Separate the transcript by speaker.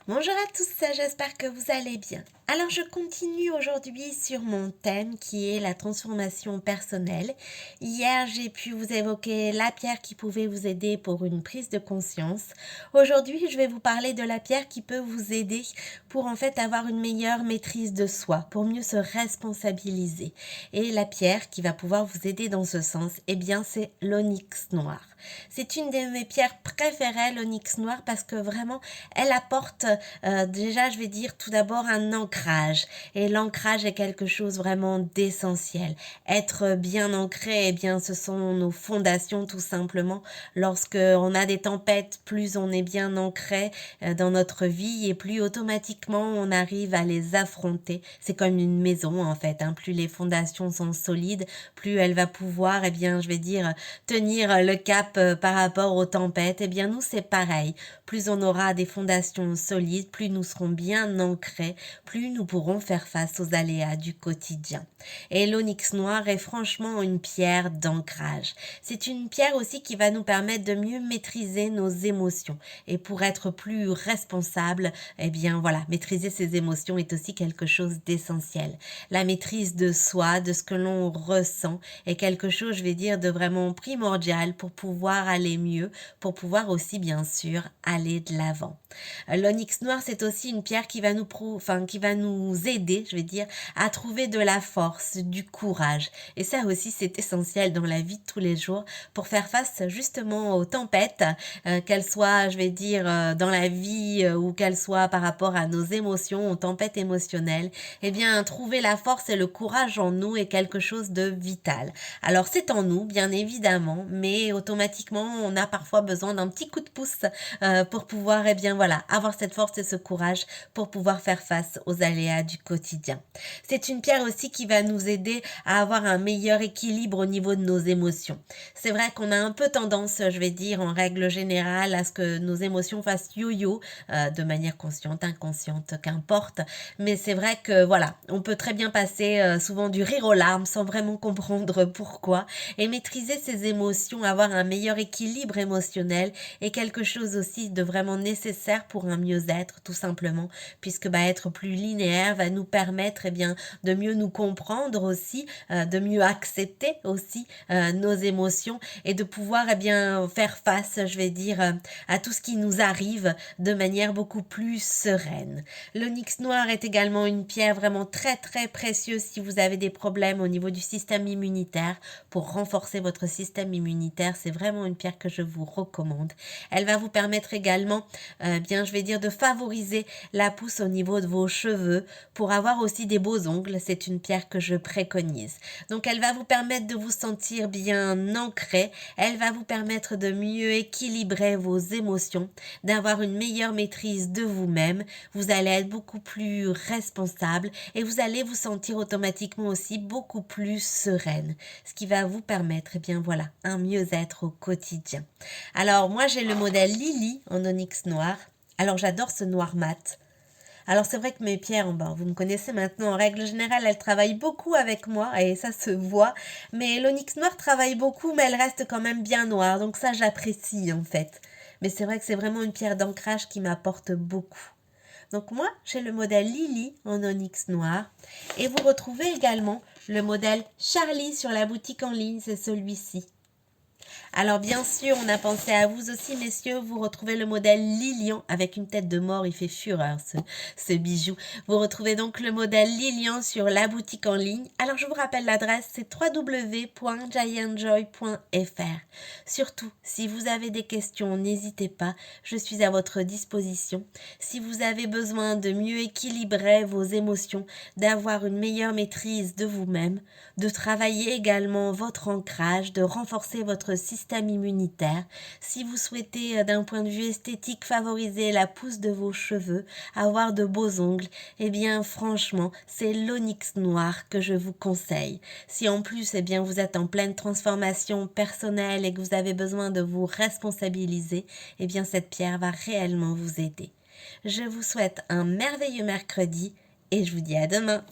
Speaker 1: Bonjour à tous, j'espère que vous allez bien. Alors je continue aujourd'hui sur mon thème qui est la transformation personnelle. Hier j'ai pu vous évoquer la pierre qui pouvait vous aider pour une prise de conscience. Aujourd'hui je vais vous parler de la pierre qui peut vous aider pour en fait avoir une meilleure maîtrise de soi, pour mieux se responsabiliser. Et la pierre qui va pouvoir vous aider dans ce sens, eh bien c'est l'onyx noir. C'est une de mes pierres préférées, l'onyx noir, parce que vraiment elle apporte déjà, je vais dire tout d'abord un ancrage. Et l'ancrage est quelque chose vraiment d'essentiel. Être bien ancré, eh bien, ce sont nos fondations tout simplement. Lorsque on a des tempêtes, plus on est bien ancré dans notre vie et plus automatiquement on arrive à les affronter. C'est comme une maison en fait. Plus les fondations sont solides, plus elle va pouvoir, eh bien, je vais dire, tenir le cap par rapport aux tempêtes. Eh bien, nous, c'est pareil. Plus on aura des fondations solides, plus nous serons bien ancrés, plus nous pourrons faire face aux aléas du quotidien. Et l'onyx noir est franchement une pierre d'ancrage. C'est une pierre aussi qui va nous permettre de mieux maîtriser nos émotions. Et pour être plus responsable, eh bien voilà, maîtriser ses émotions est aussi quelque chose d'essentiel. La maîtrise de soi, de ce que l'on ressent, est quelque chose, je vais dire, de vraiment primordial pour pouvoir aller mieux, pour pouvoir aussi, bien sûr, aller de l'avant. L'onyx noir, c'est aussi une pierre qui va qui va nous aider, je vais dire, à trouver de la force, du courage. Et ça aussi, c'est essentiel dans la vie de tous les jours pour faire face justement aux tempêtes, qu'elles soient, je vais dire, dans la vie ou qu'elles soient par rapport à nos émotions, aux tempêtes émotionnelles. Eh bien, trouver la force et le courage en nous est quelque chose de vital. Alors, c'est en nous, bien évidemment, mais automatiquement, on a parfois besoin d'un petit coup de pouce pour pouvoir, eh bien voilà, avoir cette force et ce courage pour pouvoir faire face aux aléas du quotidien. C'est une pierre aussi qui va nous aider à avoir un meilleur équilibre au niveau de nos émotions. C'est vrai qu'on a un peu tendance, je vais dire, en règle générale, à ce que nos émotions fassent yo-yo, de manière consciente, inconsciente, qu'importe. Mais c'est vrai que voilà, on peut très bien passer souvent du rire aux larmes sans vraiment comprendre pourquoi. Et maîtriser ses émotions, avoir un meilleur équilibre émotionnel est quelque chose aussi de vraiment nécessaire pour un mieux-être, tout simplement, puisque être plus linéaire va nous permettre bien, de mieux nous comprendre aussi, de mieux accepter aussi nos émotions et de pouvoir bien, faire face, je vais dire, à tout ce qui nous arrive de manière beaucoup plus sereine. L'onyx noir est également une pierre vraiment très très précieuse si vous avez des problèmes au niveau du système immunitaire. Pour renforcer votre système immunitaire, c'est vraiment une pierre que je vous recommande. Elle va vous permettre également, bien je vais dire, de favoriser la pousse au niveau de vos cheveux pour avoir aussi des beaux ongles. C'est une pierre que je préconise. Donc elle va vous permettre de vous sentir bien ancré. Elle va vous permettre de mieux équilibrer vos émotions, d'avoir une meilleure maîtrise de vous-même. Vous allez être beaucoup plus responsable et vous allez vous sentir automatiquement aussi beaucoup plus sereine. Ce qui va vous permettre, eh bien voilà, un mieux-être au quotidien. Alors moi j'ai le modèle Lily en onyx noir. Alors j'adore ce noir mat. Alors c'est vrai que mes pierres, vous me connaissez maintenant, en règle générale, elles travaillent beaucoup avec moi et ça se voit. Mais l'onyx noir travaille beaucoup, mais elle reste quand même bien noire. Donc ça, j'apprécie en fait. Mais c'est vrai que c'est vraiment une pierre d'ancrage qui m'apporte beaucoup. Donc moi, j'ai le modèle Lily en onyx noir. Et vous retrouvez également le modèle Charlie sur la boutique en ligne, c'est celui-ci. Alors bien sûr, on a pensé à vous aussi, messieurs. Vous retrouvez le modèle Lilian avec une tête de mort. Il fait fureur, ce bijou. Vous retrouvez donc le modèle Lilian sur la boutique en ligne. Alors je vous rappelle l'adresse, c'est www.giantjoy.fr. Surtout, si vous avez des questions, n'hésitez pas. Je suis à votre disposition. Si vous avez besoin de mieux équilibrer vos émotions, d'avoir une meilleure maîtrise de vous-même, de travailler également votre ancrage, de renforcer votre système immunitaire. Si vous souhaitez d'un point de vue esthétique favoriser la pousse de vos cheveux, avoir de beaux ongles, eh bien franchement c'est l'onyx noir que je vous conseille. Si en plus vous êtes en pleine transformation personnelle et que vous avez besoin de vous responsabiliser, eh bien cette pierre va réellement vous aider. Je vous souhaite un merveilleux mercredi et je vous dis à demain.